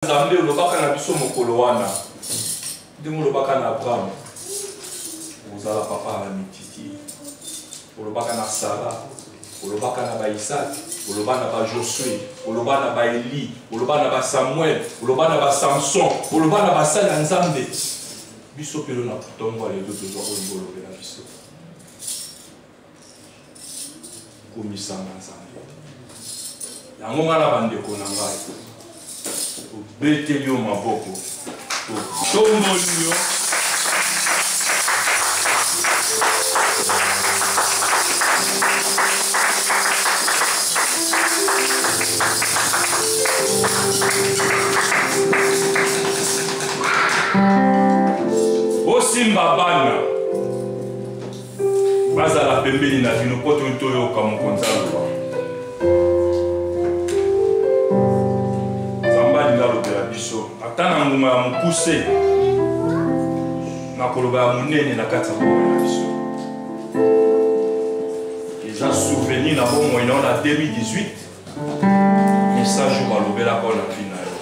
Nzambe olobaka na biso mokolo wana ndenge olobaka na Abraham ozala papa ya mititi, olobaka na Sara, olobaka na ba Isaac, olobaka na ba Josué, olobaka na ba Eli, olobaka na ba Samuel, olobaka na ba Samson, olobaka na ba sala Nzambe biso pelo na putongo ale to tozwa oyo olobela biso komisanga Nzambe yango ngana bandeko na ngai beteli yo maboko tomboli yo osimba bana bazala pembeni na bino po toyoka mokonzi aloba nalobela biso ata na nguma ya mokuse nakoloba ya monene na kati ya bomoi na biso eza souvenir na bomoi na na 2018 message oyo balobelaka oyo na vi na yo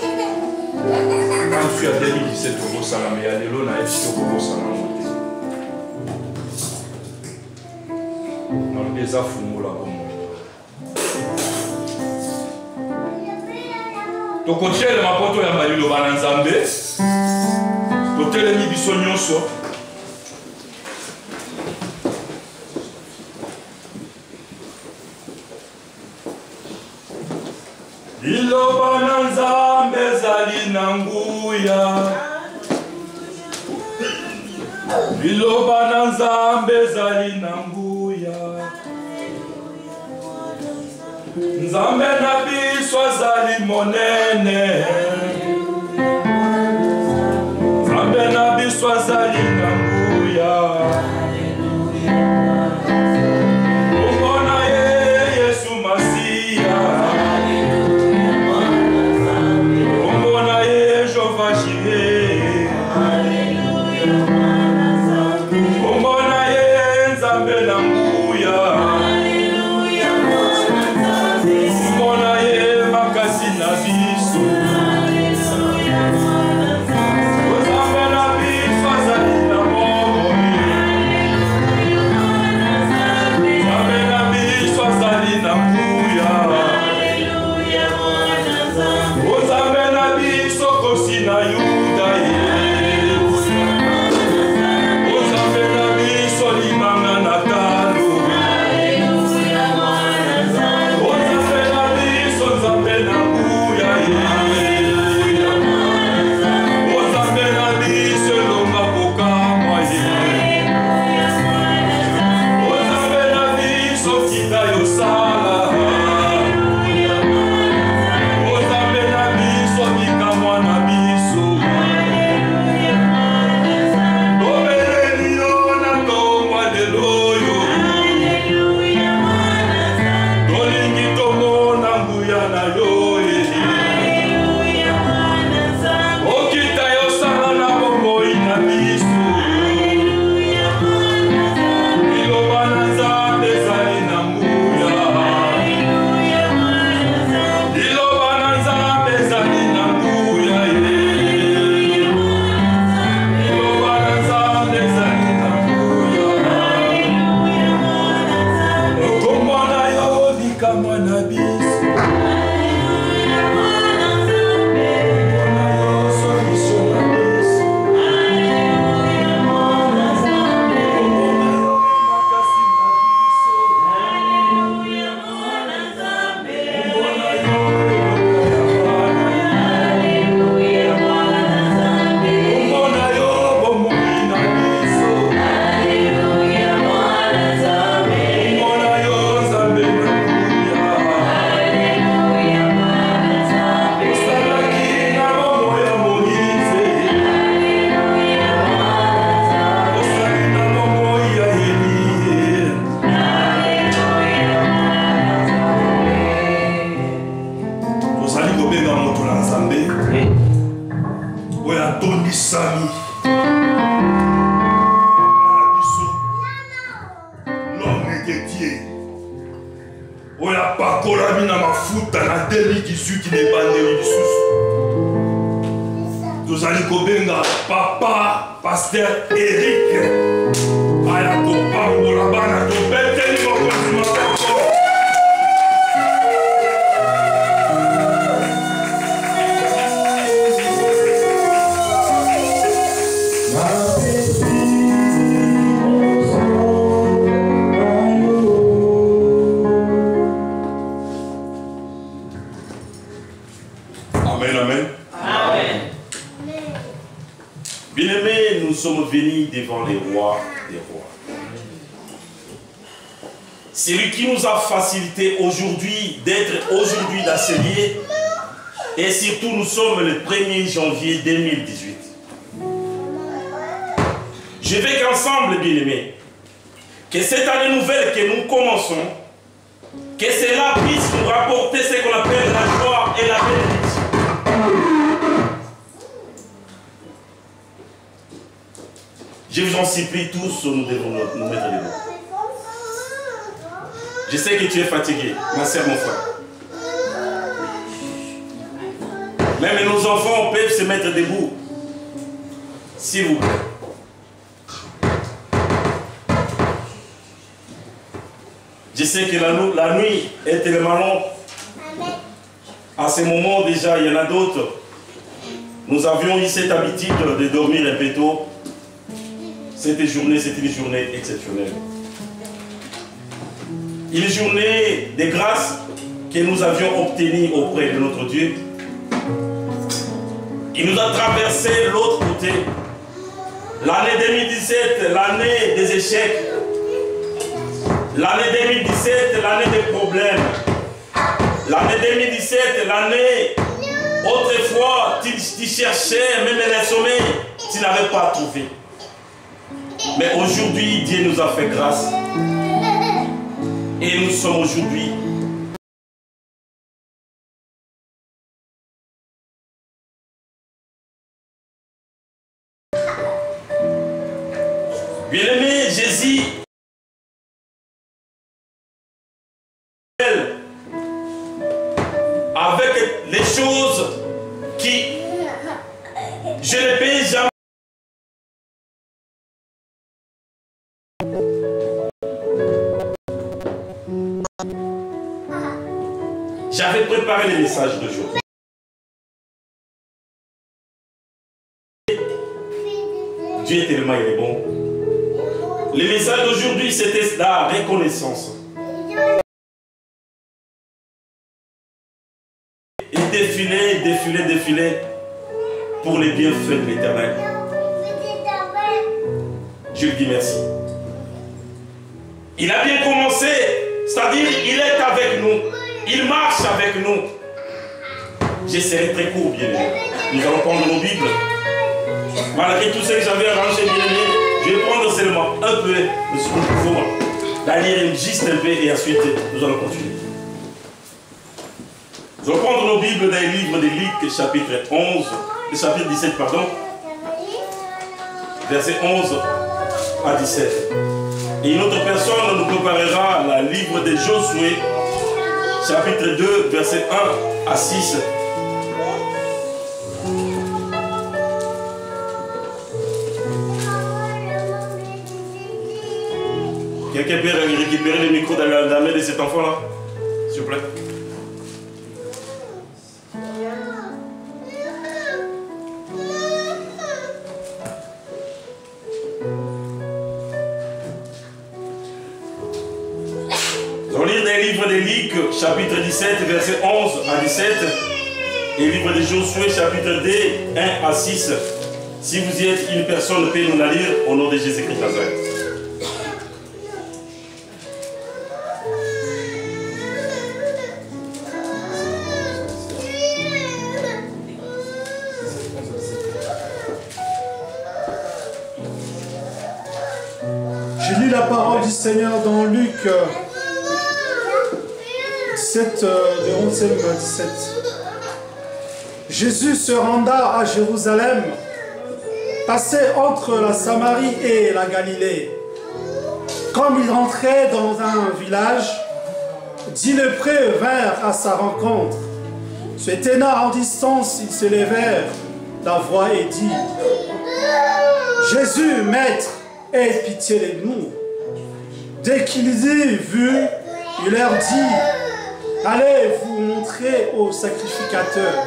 kansu ya 2017 okosala me ya lelo na yebi okokosala ngo te nalobi eza fungola bomoi tokotelema mpo toyamba liloba na Nzambe totelemi biso nyonso liloba na Nzambe ezali na nguya liloba na Nzambe ezali na nguya Nzambe na biso azali monene Nzambe na biso azali na nguya Kombo na ye Yesu Masiya Kombo na ye Jehova Jireh Kombo na ye Nzambe na nguya Oya pakola mina mafuta na 2018 ne bandeli lisusu tozali kobenga papa pasteur Eric aya kopambola bana topeteli mokonzi maboko. Bien-aimés, nous sommes venus devant les rois des rois. C'est lui qui nous a facilité aujourd'hui d'être aujourd'hui dans ce lieu. Et surtout, nous sommes le 1er janvier 2018. Je veux qu'ensemble, bien-aimés, que cette année nouvelle que nous commençons, que cela puisse nous rapporter ce qu'on appelle la joie et la bénédiction. Je vous en supplie tous, nous devons nous mettre debout. Je sais que tu es fatigué, ma soeur, mon frère. Même nos enfants peuvent se mettre debout. S'il vous plaît. Je sais que la nuit est tellement longue. À ce moment déjà, il y en a d'autres. Nous avions eu cette habitude de dormir un peu tôt. Cette journée, c'est une journée exceptionnelle. Une journée de grâce que nous avions obtenue auprès de notre Dieu. Il nous a traversé l'autre côté. L'année 2017, l'année des échecs. L'année 2017, l'année des problèmes. L'année 2017, l'année, autrefois, tu cherchais, même les sommets, tu n'avais pas trouvé. Mais aujourd'hui, Dieu nous a fait grâce. Et nous sommes aujourd'hui bien-aimé, Jésus avec les choses qui je ne peux jamais. J'avais préparé les messages d'aujourd'hui. Dieu est tellement il est bon. Le message d'aujourd'hui, c'était la reconnaissance. Et défiler pour les bienfaits de l'Éternel. Je lui dis merci. Il a bien commencé, c'est-à-dire il est avec nous. Il marche avec nous. Je serai très court, bien aimé. Nous allons prendre nos Bibles. Malgré tout ce que j'avais arrangé, bien aimé, je vais prendre seulement un peu de ce que nous pouvons la lire juste un peu et ensuite nous allons continuer. Nous allons prendre nos Bibles dans les livres de Luc, chapitre 11, chapitre 17, pardon, verset 11 à 17. Et une autre personne nous préparera le livre de Josué, chapitre 2, verset 1 à 6. Quelqu'un peut récupérer le micro dans la main de cet enfant-là, s'il vous plaît. Nous allons lire des livres de Luc, chapitre 17, verset 11 à 17, et le livre de Josué, chapitre 2, 1 à 6. Si vous y êtes une personne, peut nous la lire au nom de Jésus-Christ Nazareth. Je lis la parole du Seigneur dans Luc 7, de 11e à 17. Jésus se renda à Jérusalem, passait entre la Samarie et la Galilée. Comme il rentrait dans un village, 10 lépreux vinrent à sa rencontre. Se tenant en distance, ils se levèrent la voix et dit, Jésus, Maître, aie pitié de nous. Dès qu'ils y vu, il leur dit, allez vous montrer aux sacrificateurs.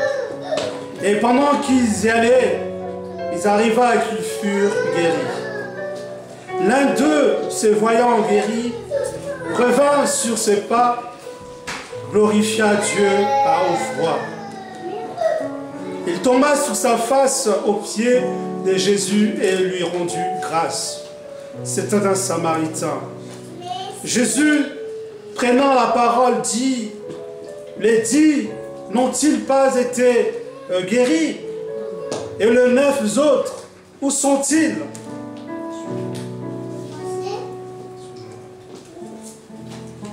Et pendant qu'ils y allaient, ils arriva qu'ils furent guéris. L'un d'eux, se voyant guéri, revint sur ses pas, glorifia Dieu à haute voix. Il tomba sur sa face aux pieds de Jésus et lui rendit grâce. C'était un Samaritain. Jésus, prenant la parole, dit, les 10 n'ont-ils pas été guéris? Et les 9 autres, où sont-ils?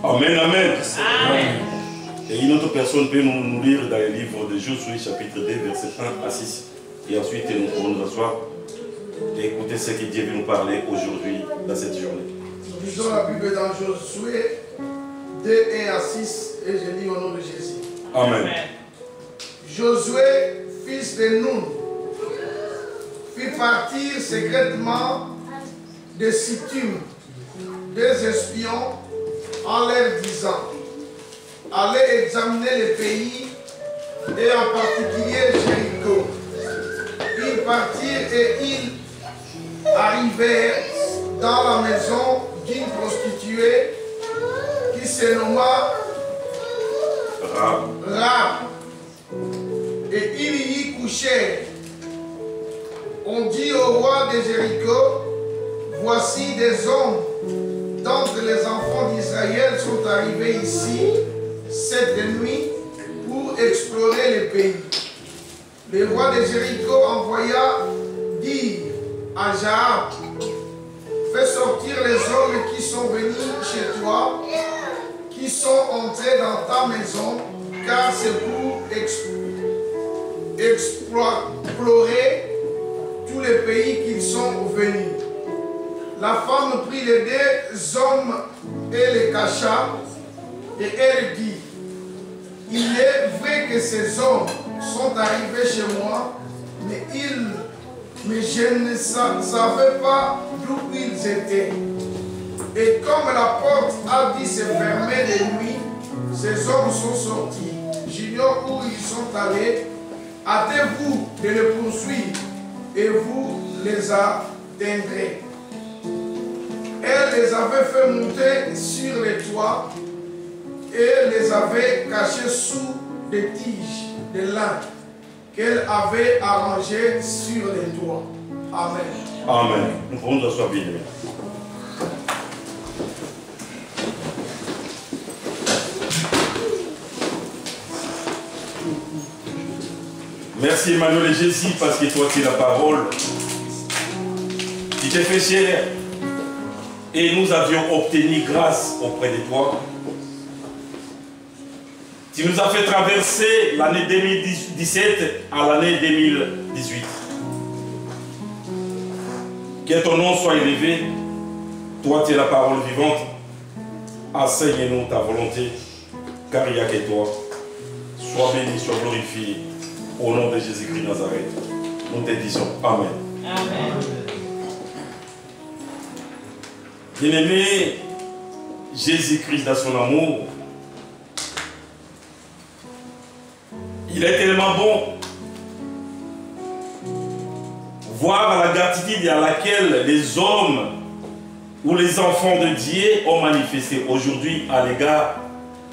Amen, amen. Amen. Et une autre personne peut nous lire dans le livre de Josué, chapitre 2, verset 1 à 6. Et ensuite, nous pourrons nous asseoir et écouter ce que Dieu veut nous parler aujourd'hui, dans cette journée. Nous lisons la Bible dans Josué 2, 1 à 6, et je lis au nom de Jésus. Amen. Josué, fils de Nun, fit partir secrètement de Sittim des espions en leur disant, allez examiner le pays et en particulier Jéricho. Ils partirent et ils arrivèrent dans la maison d'une prostituée qui se nomma Rahab. Et ils y couchèrent. On dit au roi de Jéricho, voici des hommes d'entre les enfants d'Israël sont arrivés ici cette nuit pour explorer le pays. Le roi de Jéricho envoya dire à Rahab, fais sortir les hommes qui sont venus chez toi, qui sont entrés dans ta maison, car c'est pour explorer tous les pays qu'ils sont venus. La femme prit les 2 hommes et les cacha, et elle dit, il est vrai que ces hommes sont arrivés chez moi, mais je ne savais pas d'où ils étaient. Et comme la porte a dû se fermer de nuit, ces hommes sont sortis. J'ignore où ils sont allés. Hâtez-vous de les poursuivre et vous les atteindrez. Elle les avait fait monter sur les toits et les avait cachés sous des tiges de lin qu'elle avait arrangées sur les toits. Amen. Amen. Nous pouvons nous asseoir bien. Merci Emmanuel et Jésus parce que toi tu es la parole qui t'est fait chair et nous avions obtenu grâce auprès de toi. Tu nous as fait traverser l'année 2017 à l'année 2018. Que ton nom soit élevé. Toi tu es la parole vivante. Enseigne-nous ta volonté car il n'y a que toi. Sois béni, sois glorifié. Au nom de Jésus-Christ Nazareth, nous te disons Amen. Amen. Bien-aimé, Jésus-Christ dans son amour, il est tellement bon voir la gratitude à laquelle les hommes ou les enfants de Dieu ont manifesté aujourd'hui à l'égard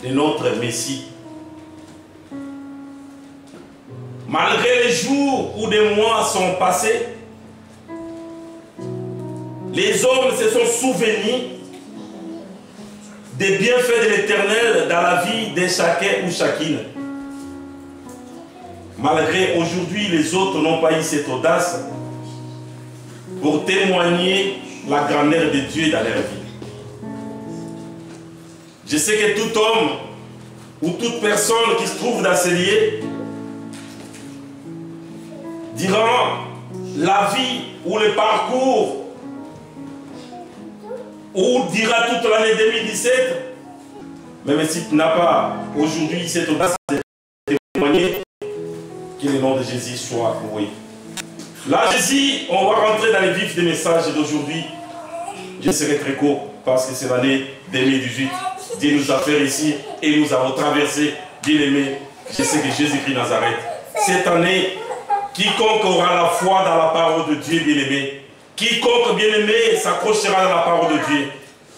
de notre Messie. Malgré les jours où des mois sont passés, les hommes se sont souvenus des bienfaits de l'Éternel dans la vie de chacun ou chacune. Malgré aujourd'hui, les autres n'ont pas eu cette audace pour témoigner la grandeur de Dieu dans leur vie. Je sais que tout homme ou toute personne qui se trouve dans ce lieu durant la vie ou le parcours ou dira toute l'année 2017, même si tu n'as pas aujourd'hui cette audace de témoigner, que le nom de Jésus soit loué. Là, Jésus, on va rentrer dans les vifs des messages d'aujourd'hui. Je serai très court parce que c'est l'année 2018. Dieu nous a fait ici et nous avons traversé, bien aimé. Je sais que Jésus-Christ Nazareth. Cette année, quiconque aura la foi dans la parole de Dieu, bien aimé, quiconque, bien aimé, s'accrochera dans la parole de Dieu,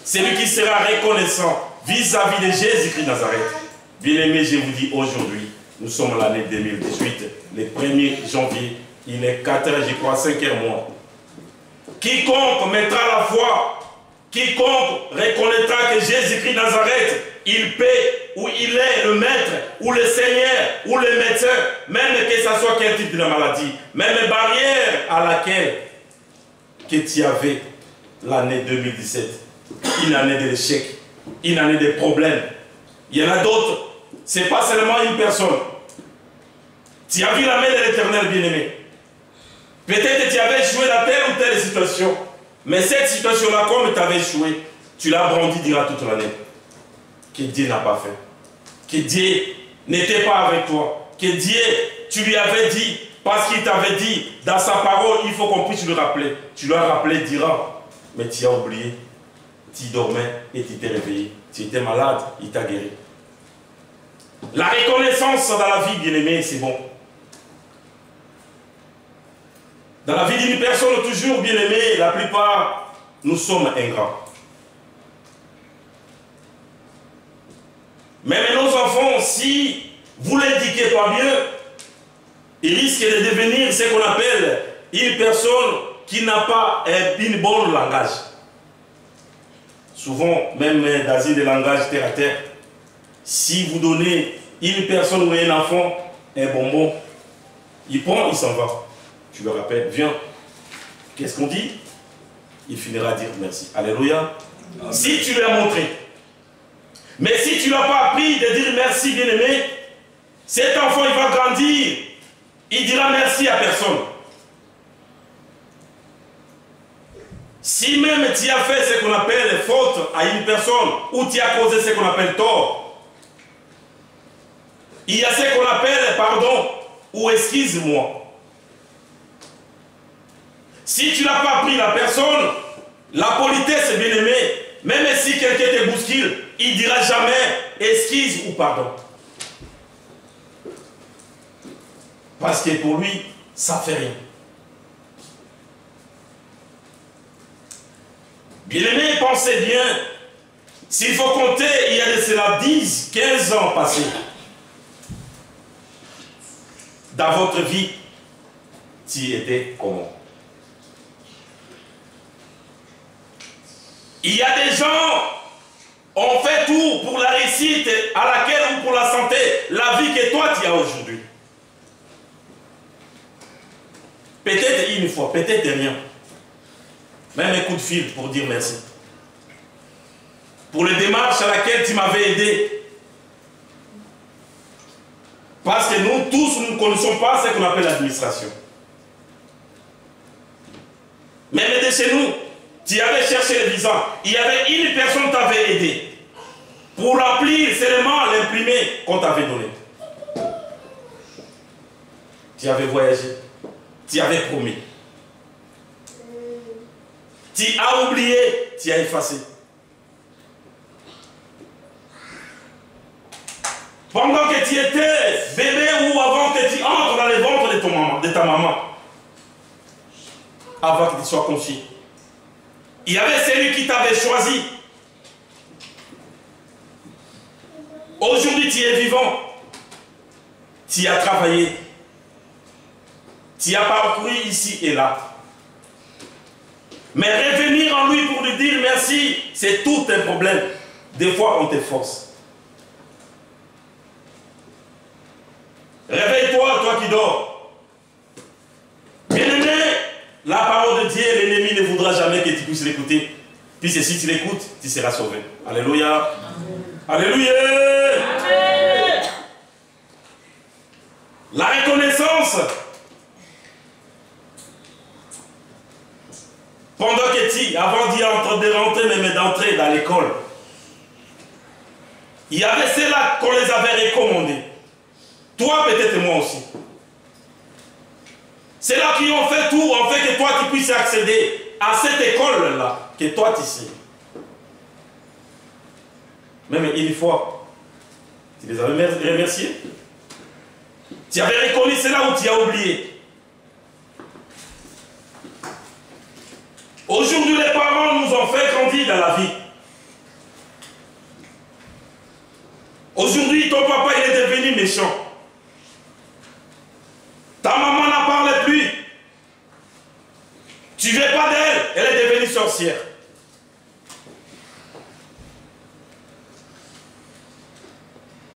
c'est lui qui sera reconnaissant vis-à-vis de Jésus-Christ Nazareth. Bien aimé, je vous dis aujourd'hui, nous sommes l'année 2018, le 1er janvier, il est 4 heures, je crois, 5e mois. Quiconque mettra la foi, quiconque reconnaîtra que Jésus-Christ Nazareth, il paie, ou il est le maître, ou le Seigneur, ou le médecin, même que ce soit quel type de maladie, même barrière à laquelle que tu avais l'année 2017, une année de l'échec, une année de problèmes. Il y en a d'autres, ce n'est pas seulement une personne. Tu as vu la main de l'Éternel, bien-aimé. Peut-être que tu avais échoué dans telle ou telle situation, mais cette situation-là, comme tu avais échoué, tu l'as brandi durant toute l'année. Que Dieu n'a pas fait. Que Dieu n'était pas avec toi. Que Dieu, tu lui avais dit, parce qu'il t'avait dit, dans sa parole, il faut qu'on puisse le rappeler. Tu l'as rappelé durant, mais tu as oublié. Tu dormais et tu t'es réveillé. Tu étais malade, il t'a guéri. La reconnaissance dans la vie, bien-aimé, c'est bon. Dans la vie d'une personne, toujours bien-aimée, la plupart, nous sommes ingrats. Même nos enfants, si vous l'éduquez pas bien, ils risquent de devenir ce qu'on appelle une personne qui n'a pas une bonne langage. Souvent, même dans des langages terre à terre, si vous donnez une personne ou un enfant un bonbon, il prend, il s'en va. Tu le rappelles, viens. Qu'est-ce qu'on dit? Il finira à dire merci. Alléluia. Amen. Si tu lui as montré. Mais si tu ne l'as pas appris de dire merci, bien-aimé, cet enfant, il va grandir. Il dira merci à personne. Si même tu as fait ce qu'on appelle faute à une personne, ou tu as causé ce qu'on appelle tort, il y a ce qu'on appelle pardon ou excuse-moi. Si tu n'as pas appris la personne, la politesse, bien aimé, même si quelqu'un te bouscule, il ne dira jamais excuse ou pardon. Parce que pour lui, ça ne fait rien. Bien-aimé, pensez bien, s'il faut compter, il y a de cela 10, 15 ans passés. Dans votre vie, tu étais comment? Il y a des gens, on fait tout pour la réussite à laquelle ou pour la santé, la vie que toi tu as aujourd'hui. Peut-être une fois, peut-être rien. Même un coup de fil pour dire merci. Pour les démarches à laquelle tu m'avais aidé. Parce que nous tous, nous ne connaissons pas ce qu'on appelle l'administration. Même de chez nous, tu avais cherché le visa. Il y avait une personne qui t'avait aidé. Pour remplir seulement l'imprimé qu'on t'avait donné. Tu avais voyagé. Tu avais promis. Tu as oublié, tu as effacé. Pendant que tu étais bébé ou avant que tu entres dans le ventre de ta maman, avant que tu sois confié, il y avait celui qui t'avait choisi. Aujourd'hui, tu es vivant. Tu as travaillé. Tu as parcouru ici et là. Mais revenir en lui pour lui dire merci, c'est tout un problème. Des fois, on te force. Réveille-toi, toi qui dors. Bien-aimé, la parole de Dieu, l'ennemi ne voudra jamais que tu puisses l'écouter. Puisque si tu l'écoutes, tu seras sauvé. Alléluia. Alléluia. Amen. La reconnaissance. Pendant que tu, avant de rentrer, même d'entrer dans l'école, il y avait ceux-là qu'on les avait recommandés. Toi, peut-être moi aussi. C'est là qui ont fait tout, en fait, que toi tu puisses accéder à cette école-là, que toi tu sais. Même une fois, tu les avais remerciés. Tu avais reconnu cela ou tu as oublié. Aujourd'hui, les parents nous ont fait grandir dans la vie. Aujourd'hui, ton papa il est devenu méchant. Ta maman n'en parle plus. Tu ne veux pas d'elle, elle est devenue sorcière.